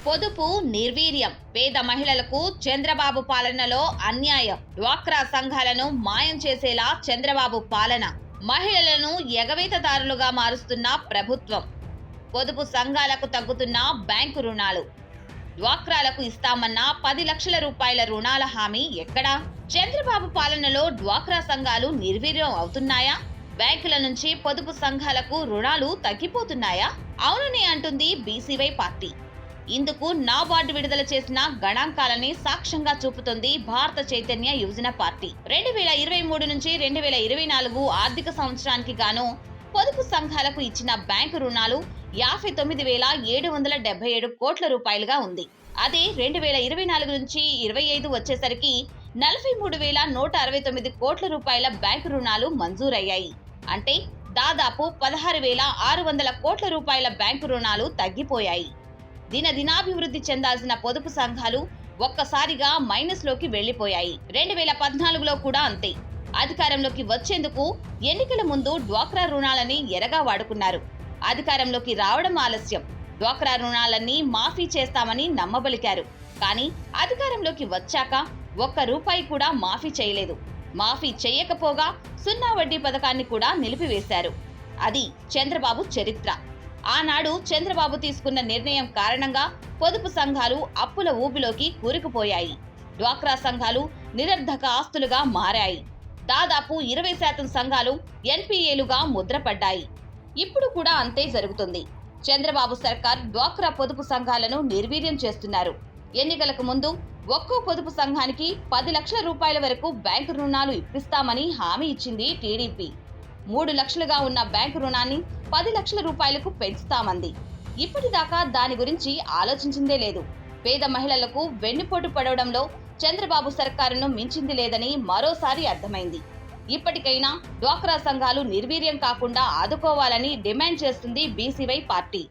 పొదుపు నిర్వీర్యం, పేద మహిళలకు చంద్రబాబు పాలనలో అన్యాయం, డ్వాక్రా సంఘాలను మాయం చేసేలా చంద్రబాబు పాలన, మహిళలను ఎగవేతదారులుగా మారుస్తున్న ప్రభుత్వం, పొదుపు సంఘాలకు తగ్గుతున్న బ్యాంకు రుణాలు, డ్వాక్రాలకు ఇస్తామన్న 10 లక్షల రూపాయల రుణాల హామీ ఎక్కడా? చంద్రబాబు పాలనలో డ్వాక్రా సంఘాలు నిర్వీర్యం అవుతున్నాయా? బ్యాంకుల నుంచి పొదుపు సంఘాలకు రుణాలు తగ్గిపోతున్నాయా? అవునని అంటుంది బీసీవై పార్టీ. ఇందుకు నాబార్డు విడుదల చేసిన గణాంకాలని సాక్ష్యంగా చూపుతుంది భారత చైతన్య యువజన పార్టీ. 2023 నుంచి 2024 ఆర్థిక సంవత్సరానికి గాను పొదుపు సంఘాలకు ఇచ్చిన బ్యాంకు రుణాలు 59,777 కోట్ల రూపాయలుగా ఉంది. అదే 2024 నుంచి 25 వచ్చేసరికి 43,169 కోట్ల రూపాయల బ్యాంకు రుణాలు మంజూరయ్యాయి. అంటే దాదాపు 16,600 కోట్ల రూపాయల బ్యాంకు రుణాలు తగ్గిపోయాయి. దినదినాభివృద్ధి చెందాల్సిన పొదుపు సంఘాలు ఒక్కసారిగా మైనస్ లోకి వెళ్లిపోయాయి. 2014లో కూడా అంతే. అధికారంలోకి వచ్చేందుకు ఎన్నికల ముందు డ్వాక్రా రుణాలని ఎరగా వాడుకున్నారు. అధికారంలోకి రావడం ఆలస్యం. డ్వాక్రా రుణాలన్నీ మాఫీ చేస్తామని నమ్మబలికారు. కానీ అధికారంలోకి వచ్చాక ఒక్క రూపాయి కూడా మాఫీ చేయలేదు. మాఫీ చేయకపోగా సున్నా వడ్డీ పథకాన్ని కూడా నిలిపివేశారు. అది చంద్రబాబు చరిత్ర. ఆనాడు చంద్రబాబు తీసుకున్న నిర్ణయం కారణంగా పొదుపు సంఘాలు అప్పుల ఊబిలోకి కూరుకుపోయాయి. డ్వాక్రా సంఘాలు నిరర్ధక ఆస్తులుగా మారాయి. దాదాపు 20% సంఘాలు ఎన్పీఏలుగా ముద్రపడ్డాయి. ఇప్పుడు కూడా అంతే జరుగుతుంది. చంద్రబాబు సర్కార్ డ్వాక్రా పొదుపు సంఘాలను నిర్వీర్యం చేస్తున్నారు. ఎన్నికలకు ముందు ఒక్కో పొదుపు సంఘానికి 10 లక్షల రూపాయల వరకు బ్యాంకు రుణాలు ఇప్పిస్తామని హామీ ఇచ్చింది టీడీపీ. 3 లక్షలుగా ఉన్న బ్యాంకు రుణాన్ని 10 లక్షల రూపాయలకు పెంచుతామంది. ఇప్పటిదాకా దాని గురించి ఆలోచించిందే లేదు. పేద మహిళలకు వెన్నుపోటు పడవడంలో చంద్రబాబు సర్కారును మించింది లేదని మరోసారి అర్థమైంది. ఇప్పటికైనా డ్వాక్రా సంఘాలు నిర్వీర్యం కాకుండా ఆదుకోవాలని డిమాండ్ చేస్తుంది బీసీవై పార్టీ.